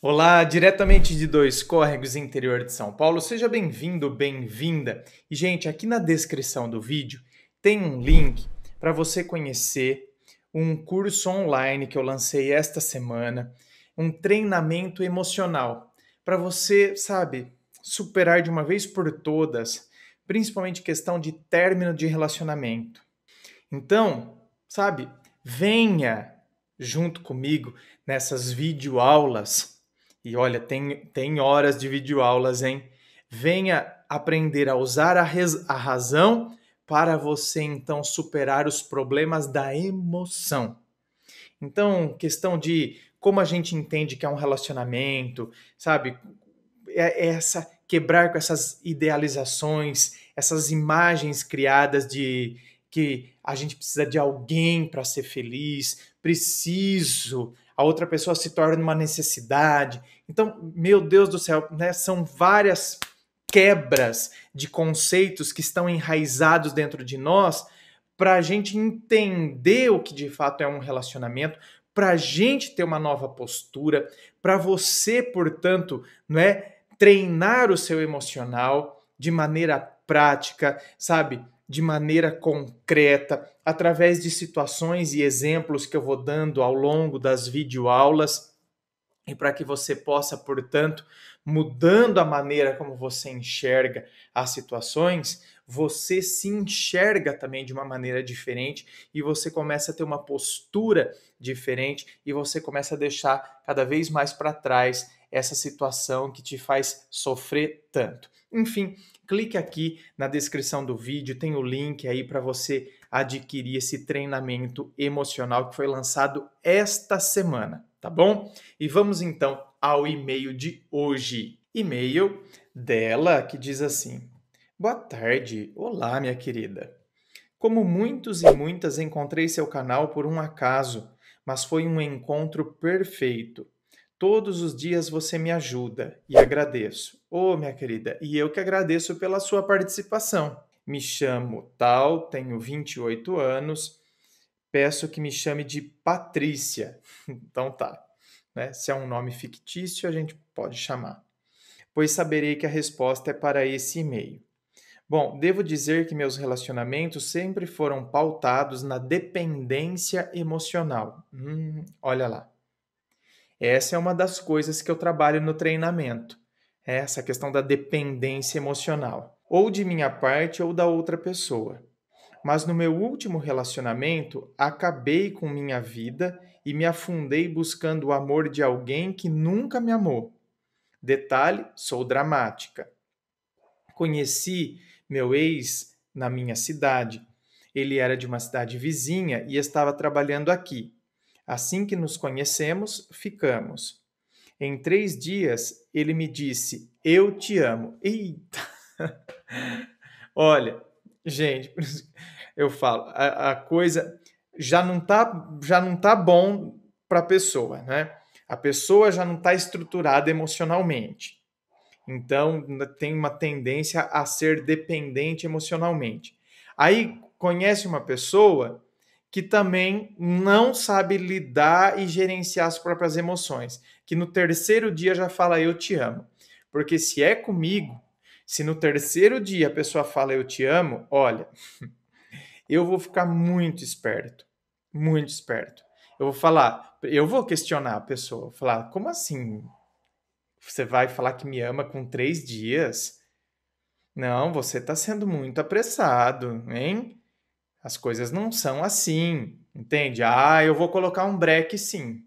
Olá, diretamente de Dois Córregos, interior de São Paulo. Seja bem-vindo, bem-vinda. E, gente, aqui na descrição do vídeo tem um link para você conhecer um curso online que eu lancei esta semana, um treinamento emocional para você, sabe, superar de uma vez por todas, principalmente questão de término de relacionamento. Então, sabe, venha junto comigo nessas videoaulas. E olha, tem horas de videoaulas, hein? Venha aprender a usar a razão para você então superar os problemas da emoção. Então, questão de como a gente entende que é um relacionamento, sabe? Essa quebrar com essas idealizações, essas imagens criadas de que a gente precisa de alguém para ser feliz, preciso, a outra pessoa se torna uma necessidade. Então, meu Deus do céu, né, são várias quebras de conceitos que estão enraizados dentro de nós para a gente entender o que de fato é um relacionamento, para a gente ter uma nova postura, para você, portanto, não é treinar o seu emocional de maneira prática, sabe? De maneira concreta, através de situações e exemplos que eu vou dando ao longo das videoaulas, e para que você possa, portanto, mudando a maneira como você enxerga as situações, você se enxerga também de uma maneira diferente e você começa a ter uma postura diferente e você começa a deixar cada vez mais para trás essa situação que te faz sofrer tanto. Enfim, clique aqui na descrição do vídeo, tem o link aí para você adquirir esse treinamento emocional que foi lançado esta semana, tá bom? E vamos então ao e-mail de hoje. E-mail dela que diz assim: Boa tarde, olá minha querida. Como muitos e muitas, encontrei seu canal por um acaso, mas foi um encontro perfeito. Todos os dias você me ajuda e agradeço. Oh, minha querida, e eu que agradeço pela sua participação. Me chamo tal, tenho 28 anos, peço que me chame de Patrícia. Então tá, né? Se é um nome fictício, a gente pode chamar. Pois saberei que a resposta é para esse e-mail. Bom, devo dizer que meus relacionamentos sempre foram pautados na dependência emocional. Olha lá. Essa é uma das coisas que eu trabalho no treinamento. Essa questão da dependência emocional. Ou de minha parte ou da outra pessoa. Mas no meu último relacionamento, acabei com minha vida e me afundei buscando o amor de alguém que nunca me amou. Detalhe, sou dramática. Conheci meu ex na minha cidade. Ele era de uma cidade vizinha e estava trabalhando aqui. Assim que nos conhecemos, ficamos. Em 3 dias, ele me disse: Eu te amo. Eita! Olha, gente, eu falo, a coisa já não tá bom para a pessoa, né? A pessoa já não está estruturada emocionalmente. Então, tem uma tendência a ser dependente emocionalmente. Aí conhece uma pessoa que também não sabe lidar e gerenciar as próprias emoções, que no terceiro dia já fala eu te amo. Porque se é comigo, se no terceiro dia a pessoa fala eu te amo, olha, eu vou ficar muito esperto, muito esperto. Eu vou falar, eu vou questionar a pessoa, vou falar, como assim? Você vai falar que me ama com 3 dias? Não, você está sendo muito apressado, hein? As coisas não são assim, entende? Ah, eu vou colocar um break sim.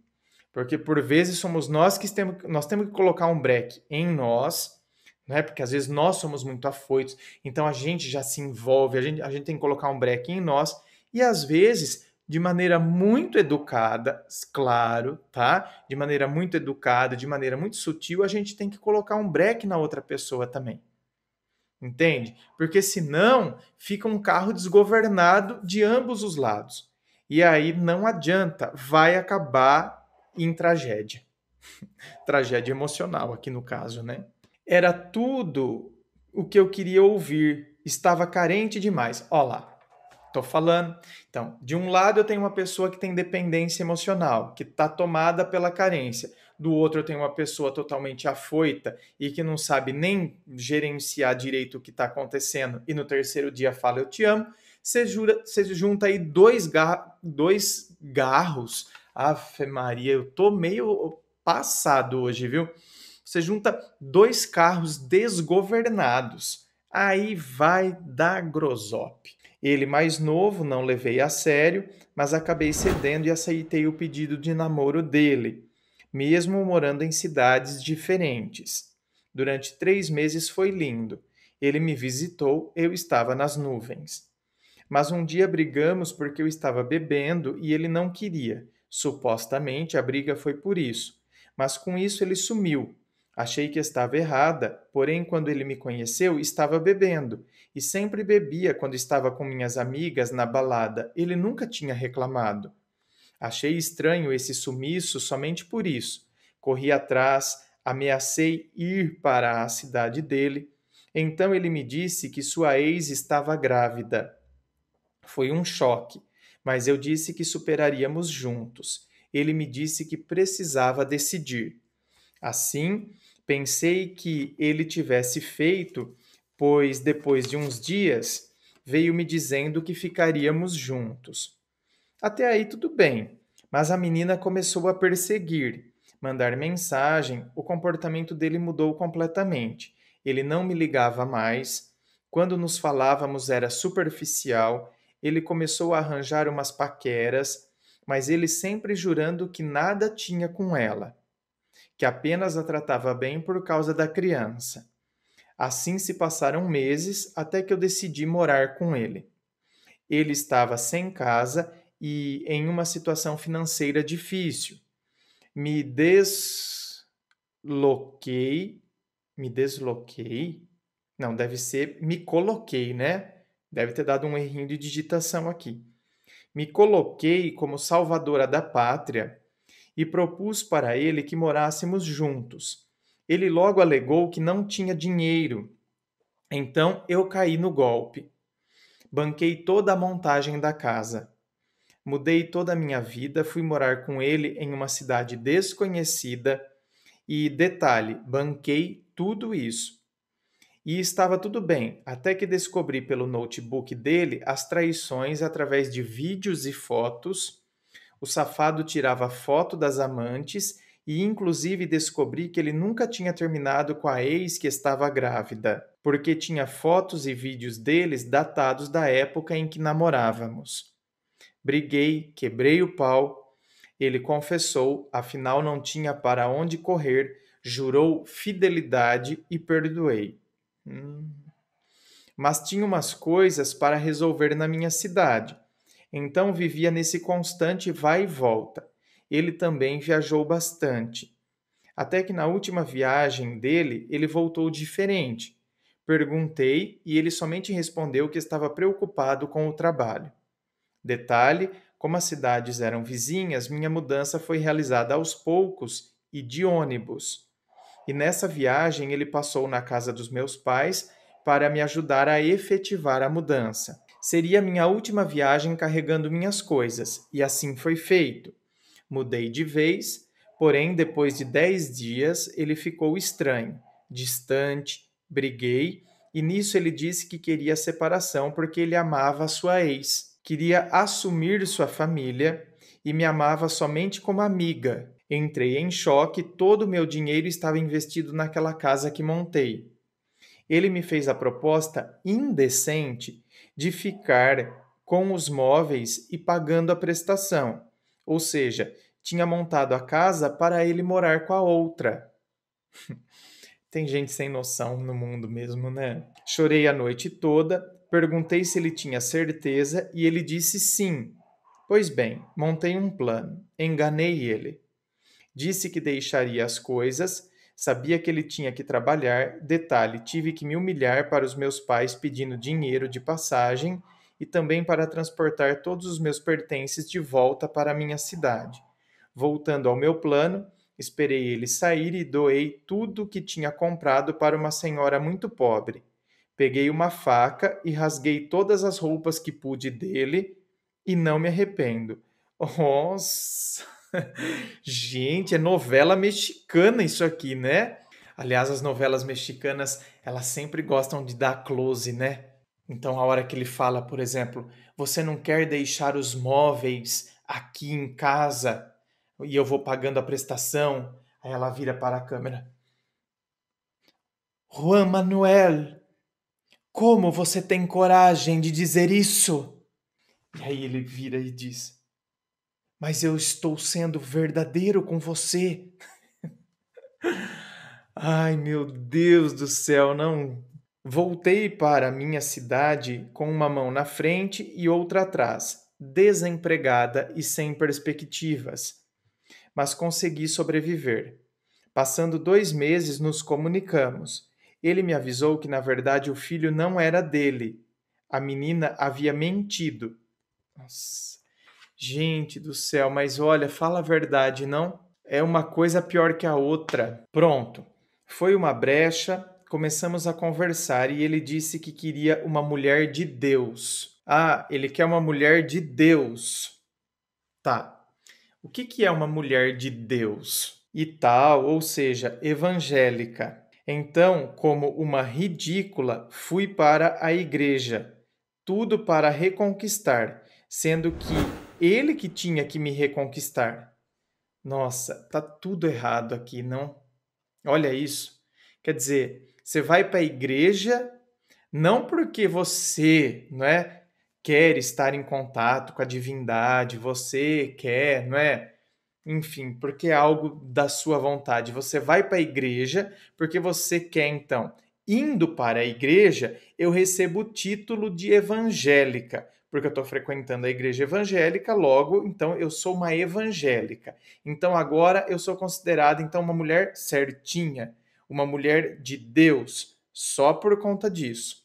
Porque por vezes somos nós temos que colocar um break em nós, né? Porque às vezes nós somos muito afoitos, então a gente já se envolve, a gente tem que colocar um break em nós, e às vezes, de maneira muito educada, claro, tá? De maneira muito educada, de maneira muito sutil, a gente tem que colocar um break na outra pessoa também. Entende? Porque senão fica um carro desgovernado de ambos os lados. E aí não adianta, vai acabar em tragédia. Tragédia emocional aqui no caso, né? Era tudo o que eu queria ouvir. Estava carente demais. Ó lá, tô falando. Então, de um lado eu tenho uma pessoa que tem dependência emocional, que está tomada pela carência. do outro eu tenho uma pessoa totalmente afoita e que não sabe nem gerenciar direito o que está acontecendo, e no terceiro dia fala eu te amo, você junta aí dois garros. Ave Maria, eu tô meio passado hoje, viu? Você junta dois carros desgovernados. Aí vai dar grosope. Ele mais novo, não levei a sério, mas acabei cedendo e aceitei o pedido de namoro dele, mesmo morando em cidades diferentes. Durante 3 meses foi lindo. Ele me visitou, eu estava nas nuvens. Mas um dia brigamos porque eu estava bebendo e ele não queria. Supostamente a briga foi por isso. Mas com isso ele sumiu. Achei que estava errada, porém, quando ele me conheceu, estava bebendo. E sempre bebia quando estava com minhas amigas na balada. Ele nunca tinha reclamado. Achei estranho esse sumiço somente por isso. Corri atrás, ameacei ir para a cidade dele. Então ele me disse que sua ex estava grávida. Foi um choque, mas eu disse que superaríamos juntos. Ele me disse que precisava decidir. Assim, pensei que ele tivesse feito, pois depois de uns dias veio me dizendo que ficaríamos juntos. Até aí tudo bem, mas a menina começou a perseguir, mandar mensagem, o comportamento dele mudou completamente. Ele não me ligava mais, quando nos falávamos era superficial, ele começou a arranjar umas paqueras, mas ele sempre jurando que nada tinha com ela, que apenas a tratava bem por causa da criança. Assim se passaram meses até que eu decidi morar com ele. Ele estava sem casa e em uma situação financeira difícil. Me desloquei. Me desloquei? Não, deve ser me coloquei, né? Deve ter dado um errinho de digitação aqui. Me coloquei como salvadora da pátria e propus para ele que morássemos juntos. Ele logo alegou que não tinha dinheiro. Então eu caí no golpe. Banquei toda a montagem da casa. Mudei toda a minha vida, fui morar com ele em uma cidade desconhecida e, detalhe, banquei tudo isso. E estava tudo bem, até que descobri pelo notebook dele as traições através de vídeos e fotos. O safado tirava foto das amantes e, inclusive, descobri que ele nunca tinha terminado com a ex que estava grávida, porque tinha fotos e vídeos deles datados da época em que namorávamos. Briguei, quebrei o pau. Ele confessou, afinal não tinha para onde correr, jurou fidelidade e perdoei. Mas tinha umas coisas para resolver na minha cidade. Então vivia nesse constante vai e volta. Ele também viajou bastante. Até que na última viagem dele, ele voltou diferente. Perguntei e ele somente respondeu que estava preocupado com o trabalho. Detalhe, como as cidades eram vizinhas, minha mudança foi realizada aos poucos e de ônibus. E nessa viagem ele passou na casa dos meus pais para me ajudar a efetivar a mudança. Seria minha última viagem carregando minhas coisas, e assim foi feito. Mudei de vez, porém, depois de 10 dias, ele ficou estranho, distante, briguei, e nisso ele disse que queria a separação porque ele amava a sua ex. Queria assumir sua família e me amava somente como amiga. Entrei em choque, todo o meu dinheiro estava investido naquela casa que montei. Ele me fez a proposta indecente de ficar com os móveis e pagando a prestação. Ou seja, tinha montado a casa para ele morar com a outra. Tem gente sem noção no mundo mesmo, né? Chorei a noite toda, perguntei se ele tinha certeza e ele disse sim. Pois bem, montei um plano, enganei ele. Disse que deixaria as coisas, sabia que ele tinha que trabalhar, detalhe, tive que me humilhar para os meus pais pedindo dinheiro de passagem e também para transportar todos os meus pertences de volta para a minha cidade. Voltando ao meu plano, esperei ele sair e doei tudo que tinha comprado para uma senhora muito pobre. Peguei uma faca e rasguei todas as roupas que pude dele e não me arrependo. Nossa! Gente, é novela mexicana isso aqui, né? Aliás, as novelas mexicanas, elas sempre gostam de dar close, né? Então, a hora que ele fala, por exemplo, você não quer deixar os móveis aqui em casa e eu vou pagando a prestação, aí ela vira para a câmera. Juan Manuel, como você tem coragem de dizer isso? E aí ele vira e diz: mas eu estou sendo verdadeiro com você. Ai, meu Deus do céu, não. Voltei para minha cidade com uma mão na frente e outra atrás, desempregada e sem perspectivas, mas consegui sobreviver. Passando 2 meses, nos comunicamos. Ele me avisou que, na verdade, o filho não era dele. A menina havia mentido. Nossa, gente do céu, mas olha, fala a verdade, não? É uma coisa pior que a outra. Pronto. Foi uma brecha, começamos a conversar e ele disse que queria uma mulher de Deus. Ah, ele quer uma mulher de Deus. Tá. O que é uma mulher de Deus? E tal, ou seja, evangélica. Então, como uma ridícula, fui para a igreja. Tudo para reconquistar, sendo que ele que tinha que me reconquistar. Nossa, tá tudo errado aqui, não? Olha isso. Quer dizer, você vai para a igreja não porque você, não é, quer estar em contato com a divindade, você quer, não é? Enfim, porque é algo da sua vontade. Você vai para a igreja porque você quer, então. Indo para a igreja, eu recebo o título de evangélica, porque eu estou frequentando a igreja evangélica, logo, então eu sou uma evangélica. Então agora eu sou considerada então uma mulher certinha, uma mulher de Deus, só por conta disso.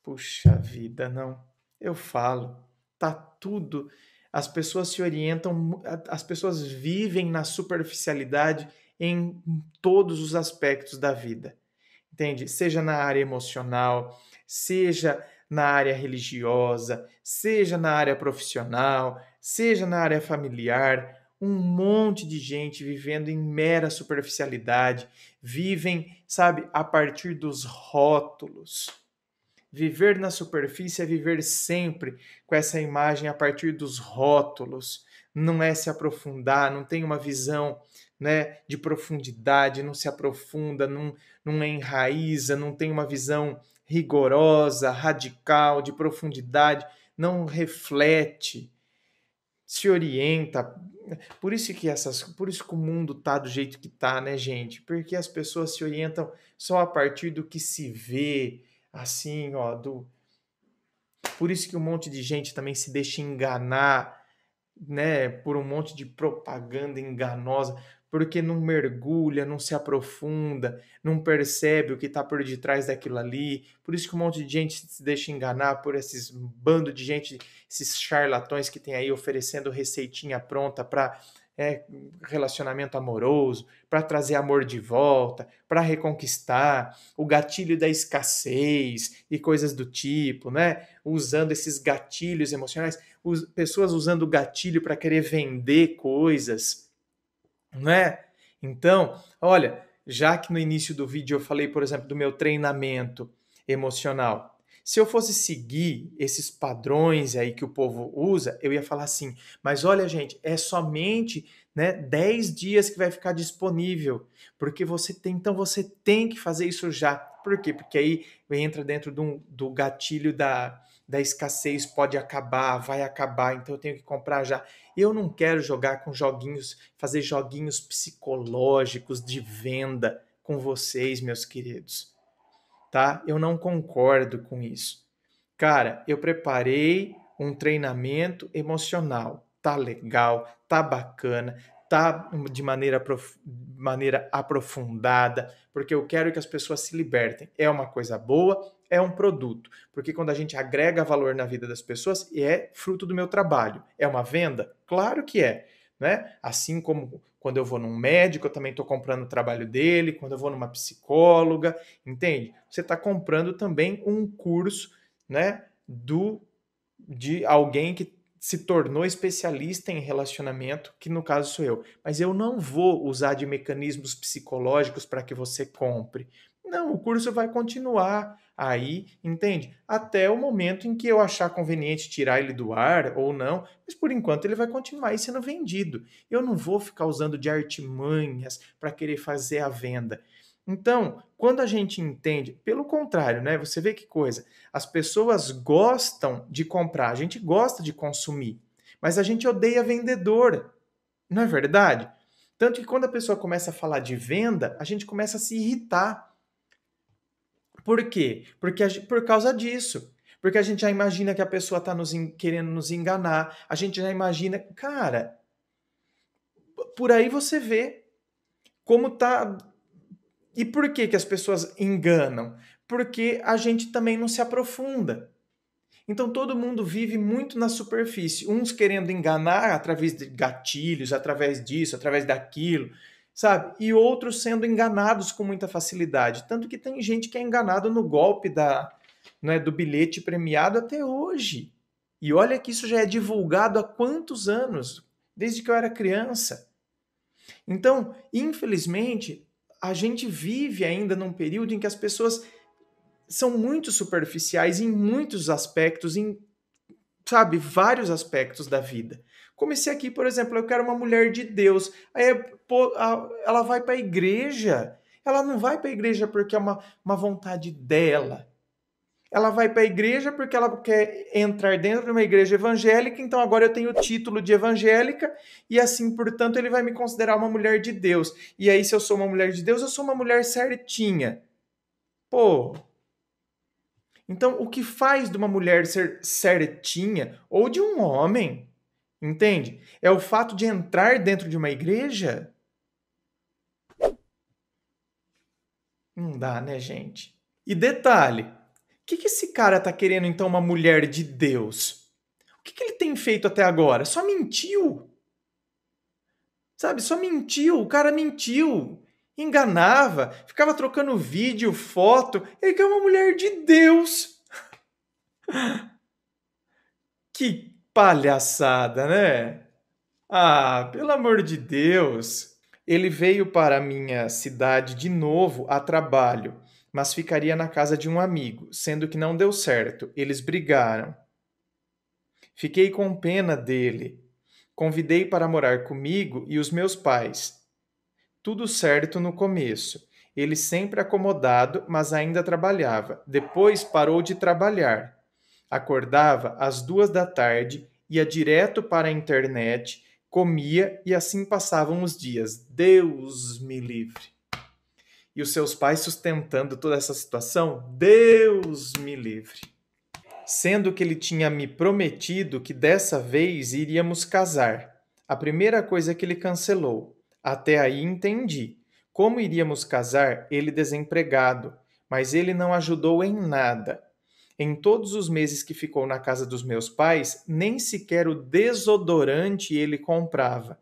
Puxa vida, não. Eu falo, tá tudo. As pessoas se orientam, as pessoas vivem na superficialidade em todos os aspectos da vida. Entende? Seja na área emocional, seja na área religiosa, seja na área profissional, seja na área familiar, um monte de gente vivendo em mera superficialidade, vivem, sabe, a partir dos rótulos. Viver na superfície é viver sempre com essa imagem a partir dos rótulos, não é se aprofundar, não tem uma visão, né, de profundidade, não se aprofunda, não enraiza, não tem uma visão rigorosa, radical, de profundidade, não reflete, se orienta. Por isso que o mundo tá do jeito que tá, né, gente? Porque as pessoas se orientam só a partir do que se vê, assim, ó, por isso que um monte de gente também se deixa enganar, né, por um monte de propaganda enganosa, porque não mergulha, não se aprofunda, não percebe o que está por detrás daquilo ali. Por isso que um monte de gente se deixa enganar por esses bando de gente, esses charlatões que tem aí oferecendo receitinha pronta para relacionamento amoroso, para trazer amor de volta, para reconquistar, o gatilho da escassez e coisas do tipo, né? Usando esses gatilhos emocionais, pessoas usando o gatilho para querer vender coisas, não é? Então, olha, já que no início do vídeo eu falei, por exemplo, do meu treinamento emocional, se eu fosse seguir esses padrões aí que o povo usa, eu ia falar assim, mas olha, gente, é somente, né, 10 dias que vai ficar disponível, porque então você tem que fazer isso já. Por quê? Porque aí entra dentro do gatilho da escassez, pode acabar, vai acabar, então eu tenho que comprar já. Eu não quero jogar com joguinhos, fazer joguinhos psicológicos de venda com vocês, meus queridos, tá? Eu não concordo com isso. Cara, eu preparei um treinamento emocional. Tá legal, tá bacana, tá de maneira aprofundada, porque eu quero que as pessoas se libertem. É uma coisa boa, é um produto, porque quando a gente agrega valor na vida das pessoas, é fruto do meu trabalho. É uma venda? Claro que é, né? Assim como quando eu vou num médico, eu também estou comprando o trabalho dele, quando eu vou numa psicóloga, entende? Você está comprando também um curso, né, de alguém que se tornou especialista em relacionamento, que no caso sou eu, mas eu não vou usar de mecanismos psicológicos para que você compre. Não, o curso vai continuar aí, entende? Até o momento em que eu achar conveniente tirar ele do ar ou não, mas por enquanto ele vai continuar aí sendo vendido. Eu não vou ficar usando de artimanhas para querer fazer a venda. Então, quando a gente entende, pelo contrário, né? Você vê que coisa, as pessoas gostam de comprar, a gente gosta de consumir, mas a gente odeia vendedor, não é verdade? Tanto que quando a pessoa começa a falar de venda, a gente começa a se irritar. Por quê? Por causa disso. Porque a gente já imagina que a pessoa está querendo nos enganar, a gente já imagina. Cara, por aí você vê como tá. E por que, que as pessoas enganam? Porque a gente também não se aprofunda. Então todo mundo vive muito na superfície, uns querendo enganar através de gatilhos, através disso, através daquilo, sabe? E outros sendo enganados com muita facilidade. Tanto que tem gente que é enganado no golpe do bilhete premiado até hoje. E olha que isso já é divulgado há quantos anos? Desde que eu era criança. Então, infelizmente, a gente vive ainda num período em que as pessoas são muito superficiais em muitos aspectos, em, sabe, vários aspectos da vida. Comecei aqui, por exemplo, eu quero uma mulher de Deus. Aí pô, ela vai para a igreja. Ela não vai para a igreja porque é uma vontade dela. Ela vai para a igreja porque ela quer entrar dentro de uma igreja evangélica, então agora eu tenho o título de evangélica e assim, portanto, ele vai me considerar uma mulher de Deus. E aí, se eu sou uma mulher de Deus, eu sou uma mulher certinha. Pô, então, o que faz de uma mulher ser certinha ou de um homem, entende? É o fato de entrar dentro de uma igreja? Não dá, né, gente? E detalhe, o que esse cara tá querendo então uma mulher de Deus? O que ele tem feito até agora? Só mentiu. Sabe? Só mentiu. O cara mentiu. Enganava, ficava trocando vídeo, foto. Ele quer uma mulher de Deus. Que palhaçada, né? Ah, pelo amor de Deus! Ele veio para a minha cidade de novo a trabalho, mas ficaria na casa de um amigo, sendo que não deu certo. Eles brigaram. Fiquei com pena dele. Convidei para morar comigo e os meus pais. Tudo certo no começo. Ele sempre acomodado, mas ainda trabalhava. Depois parou de trabalhar. Acordava às 2 da tarde, ia direto para a internet, comia e assim passavam os dias. Deus me livre. E os seus pais sustentando toda essa situação? Deus me livre. Sendo que ele tinha me prometido que dessa vez iríamos casar. A primeira coisa que ele cancelou. Até aí entendi. Como iríamos casar, ele desempregado, mas ele não ajudou em nada. Em todos os meses que ficou na casa dos meus pais, nem sequer o desodorante ele comprava.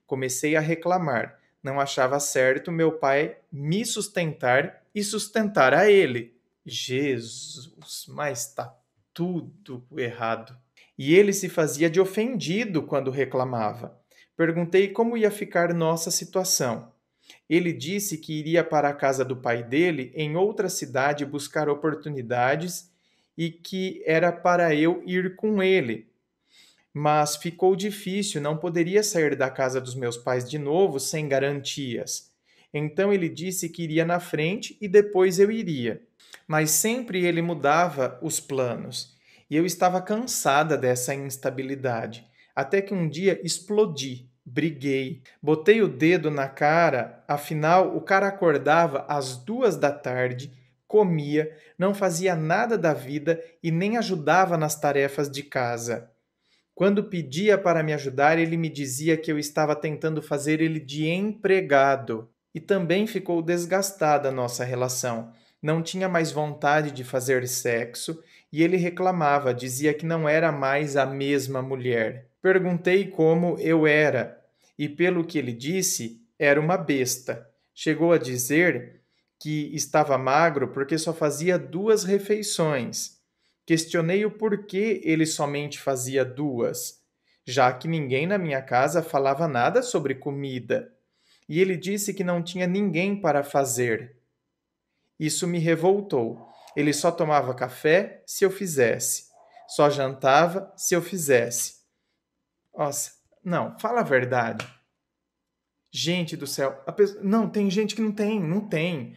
Comecei a reclamar. Não achava certo meu pai me sustentar e sustentar a ele. Jesus, mas está tudo errado. E ele se fazia de ofendido quando reclamava. Perguntei como ia ficar nossa situação. Ele disse que iria para a casa do pai dele em outra cidade buscar oportunidades e que era para eu ir com ele. Mas ficou difícil, não poderia sair da casa dos meus pais de novo sem garantias. Então ele disse que iria na frente e depois eu iria. Mas sempre ele mudava os planos. E eu estava cansada dessa instabilidade. Até que um dia explodi, briguei, botei o dedo na cara, afinal o cara acordava às 2 da tarde, comia, não fazia nada da vida e nem ajudava nas tarefas de casa. Quando pedia para me ajudar, ele me dizia que eu estava tentando fazer ele de empregado. E também ficou desgastada a nossa relação. Não tinha mais vontade de fazer sexo e ele reclamava, dizia que não era mais a mesma mulher. Perguntei como eu era e, pelo que ele disse, era uma besta. Chegou a dizer que estava magro porque só fazia 2 refeições. Questionei o porquê ele somente fazia 2. já que ninguém na minha casa falava nada sobre comida. E ele disse que não tinha ninguém para fazer. Isso me revoltou. Ele só tomava café se eu fizesse. Só jantava se eu fizesse. Nossa, não, fala a verdade. Gente do céu, não, tem gente que não tem.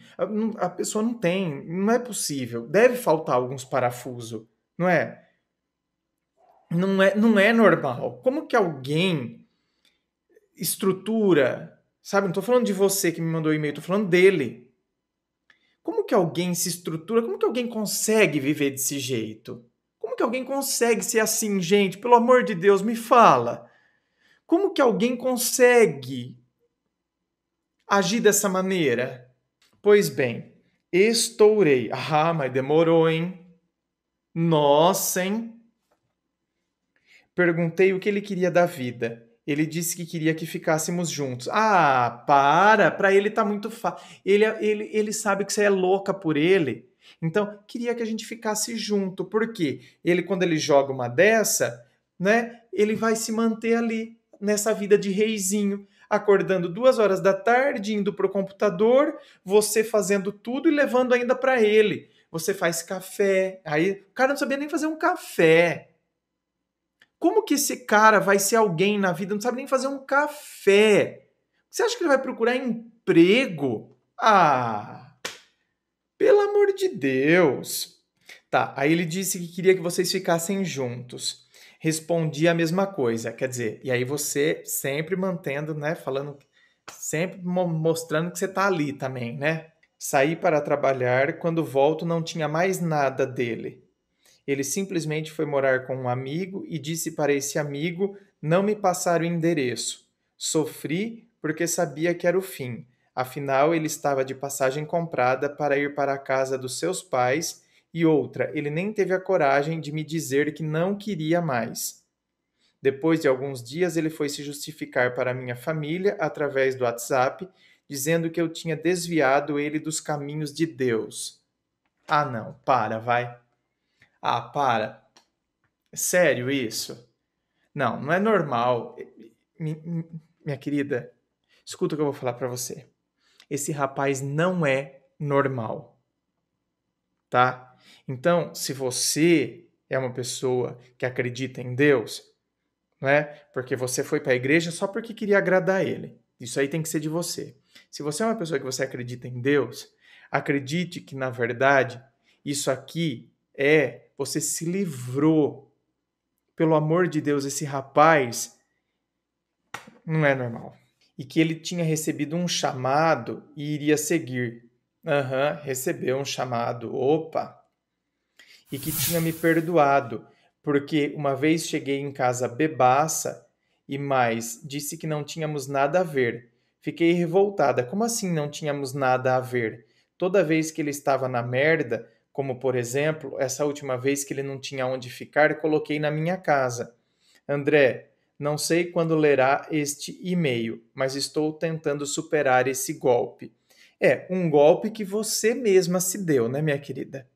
A pessoa não tem, não é possível. Deve faltar alguns parafusos, não é? Não é normal. Como que alguém estrutura, sabe? Não estou falando de você que me mandou o e-mail, estou falando dele. Como que alguém se estrutura? Como que alguém consegue viver desse jeito? Como que alguém consegue ser assim, gente? Pelo amor de Deus, me fala. Como que alguém consegue agir dessa maneira? Pois bem, estourei. Ah, mas demorou, hein? Nossa, hein? Perguntei o que ele queria da vida. Ele disse que queria que ficássemos juntos. Ah, para! Para ele tá muito fácil. Ele sabe que você é louca por ele. Então, queria que a gente ficasse junto. Por quê? Ele, quando ele joga uma dessa, né? Ele vai se manter ali, nessa vida de reizinho. Acordando 2 horas da tarde, indo pro computador, você fazendo tudo e levando ainda para ele. Você faz café. Aí, o cara não sabia nem fazer um café. Como que esse cara vai ser alguém na vida? Não sabe nem fazer um café. Você acha que ele vai procurar emprego? Ah, pelo amor de Deus. Tá, aí ele disse que queria que vocês ficassem juntos. Respondi a mesma coisa, quer dizer, e aí você sempre mantendo, né, falando, sempre mostrando que você tá ali também, né? Saí para trabalhar, quando volto não tinha mais nada dele. Ele simplesmente foi morar com um amigo e disse para esse amigo não me passar o endereço. Sofri porque sabia que era o fim. Afinal, ele estava de passagem comprada para ir para a casa dos seus pais e outra, ele nem teve a coragem de me dizer que não queria mais. Depois de alguns dias, ele foi se justificar para minha família através do WhatsApp, dizendo que eu tinha desviado ele dos caminhos de Deus. Ah, não, para, vai. Ah, para. É sério isso? Não, não é normal. Minha querida, escuta o que eu vou falar para você. Esse rapaz não é normal, tá? Então, se você é uma pessoa que acredita em Deus, não é? Porque você foi para a igreja só porque queria agradar ele. Isso aí tem que ser de você. Se você é uma pessoa que você acredita em Deus, acredite que na verdade isso aqui você se livrou. Pelo amor de Deus, esse rapaz não é normal. E que ele tinha recebido um chamado e iria seguir. Aham, recebeu um chamado. Opa! E que tinha me perdoado, porque uma vez cheguei em casa bebaça e mais, disse que não tínhamos nada a ver. Fiquei revoltada. Como assim não tínhamos nada a ver? Toda vez que ele estava na merda, como por exemplo, essa última vez que ele não tinha onde ficar, coloquei na minha casa. André, não sei quando lerá este e-mail, mas estou tentando superar esse golpe. É, um golpe que você mesma se deu, né, minha querida?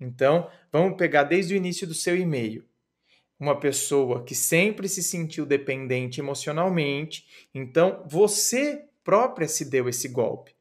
Então, vamos pegar desde o início do seu e-mail. Uma pessoa que sempre se sentiu dependente emocionalmente, então você própria se deu esse golpe.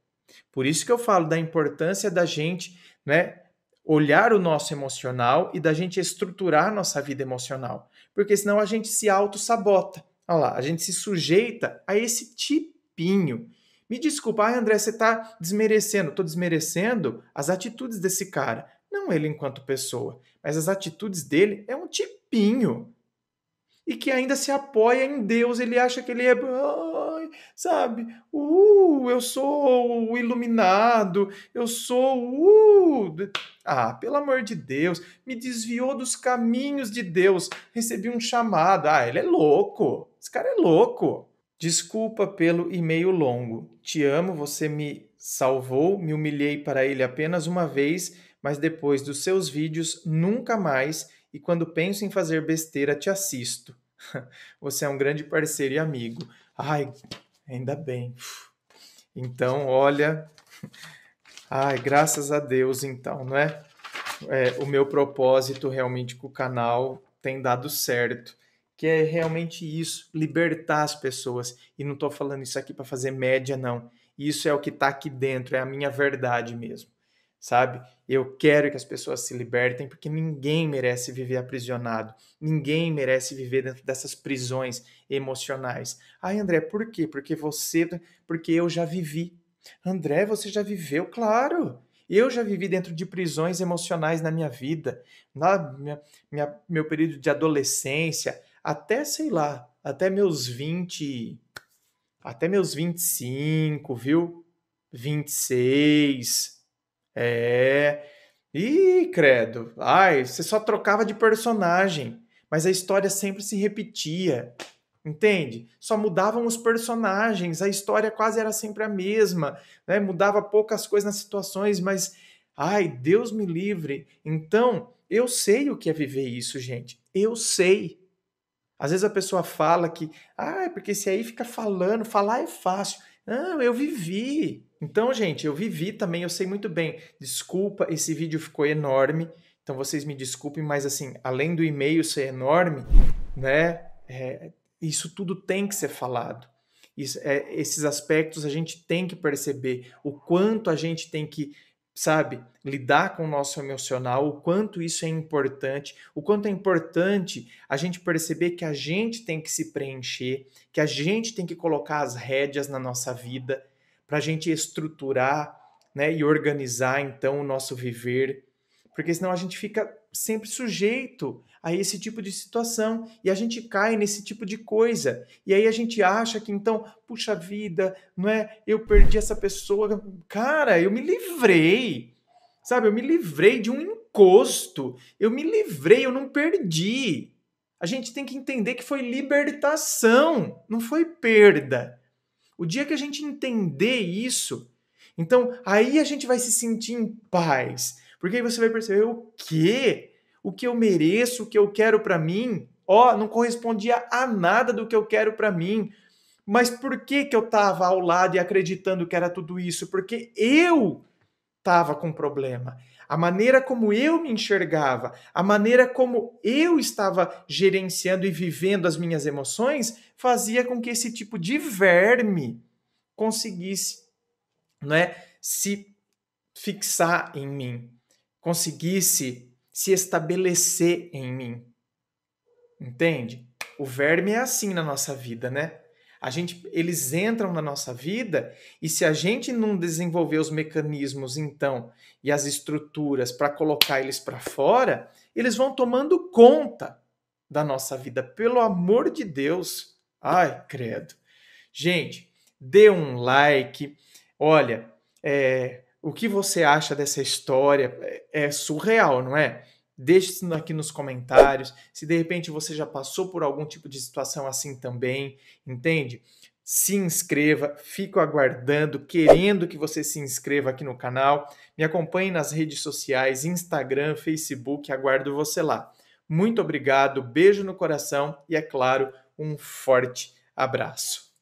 Por isso que eu falo da importância da gente, né, olhar o nosso emocional e da gente estruturar nossa vida emocional. Porque senão a gente se auto-sabota. Olha lá, a gente se sujeita a esse tipinho. Me desculpa, André, você está desmerecendo. Estou desmerecendo as atitudes desse cara. Não ele enquanto pessoa, mas as atitudes dele é um tipinho. E que ainda se apoia em Deus, ele acha que ele é, sabe? Eu sou o iluminado, eu sou Ah, pelo amor de Deus, me desviou dos caminhos de Deus, recebi um chamado. Ah, ele é louco, esse cara é louco. Desculpa pelo e-mail longo. Te amo, você me salvou, me humilhei para ele apenas uma vez, mas depois dos seus vídeos, nunca mais, e quando penso em fazer besteira, te assisto. Você é um grande parceiro e amigo. Ai, ainda bem. Então, olha, ai, graças a Deus, então, não é? O meu propósito realmente com o canal tem dado certo, que é realmente isso, libertar as pessoas. E não estou falando isso aqui para fazer média, não. Isso é o que está aqui dentro, é a minha verdade mesmo, sabe? Eu quero que as pessoas se libertem, porque ninguém merece viver aprisionado, ninguém merece viver dentro dessas prisões emocionais. Ai, André, por quê? Porque eu já vivi. André, você já viveu? Claro! Eu já vivi dentro de prisões emocionais na minha vida, meu período de adolescência, até, sei lá, até meus 25, viu? 26. É. Ih, credo. Ai, você só trocava de personagem, mas a história sempre se repetia. Entende? Só mudavam os personagens, a história quase era sempre a mesma, né? Mudava poucas coisas nas situações, mas ai, Deus me livre. Então, eu sei o que é viver isso, gente. Eu sei. Às vezes a pessoa fala que, porque se aí fica falando, falar é fácil. Não, eu vivi. Então, gente, eu vivi também, eu sei muito bem. Desculpa, esse vídeo ficou enorme. Então, vocês me desculpem, mas assim, além do e-mail ser enorme, né? Isso tudo tem que ser falado. Esses aspectos a gente tem que perceber o quanto a gente tem que, sabe, lidar com o nosso emocional, o quanto isso é importante, o quanto é importante a gente perceber que a gente tem que se preencher, que a gente tem que colocar as rédeas na nossa vida para a gente estruturar, né, e organizar então o nosso viver, porque senão a gente fica sempre sujeito a esse tipo de situação e a gente cai nesse tipo de coisa. E aí a gente acha que então, puxa vida, não é? Eu perdi essa pessoa. Cara, eu me livrei. Sabe? Eu me livrei de um encosto. Eu me livrei, eu não perdi. A gente tem que entender que foi libertação, não foi perda. O dia que a gente entender isso, então aí a gente vai se sentir em paz. Porque aí você vai perceber o quê? O que eu mereço, o que eu quero para mim, não correspondia a nada do que eu quero para mim. Mas por que eu estava ao lado e acreditando que era tudo isso? Porque eu estava com problema. A maneira como eu me enxergava, a maneira como eu estava gerenciando e vivendo as minhas emoções, fazia com que esse tipo de verme conseguisse, não é, se fixar em mim, conseguisse se estabelecer em mim. Entende? O verme é assim na nossa vida, né? Eles entram na nossa vida e se a gente não desenvolver os mecanismos, então, e as estruturas para colocar eles para fora, eles vão tomando conta da nossa vida. Pelo amor de Deus. Ai, credo. Gente, dê um like. Olha, o que você acha dessa história? É surreal, não é? Deixe isso aqui nos comentários. Se de repente você já passou por algum tipo de situação assim também, entende? Se inscreva, fico aguardando, querendo que você se inscreva aqui no canal. Me acompanhe nas redes sociais, Instagram, Facebook, aguardo você lá. Muito obrigado, beijo no coração e, é claro, um forte abraço.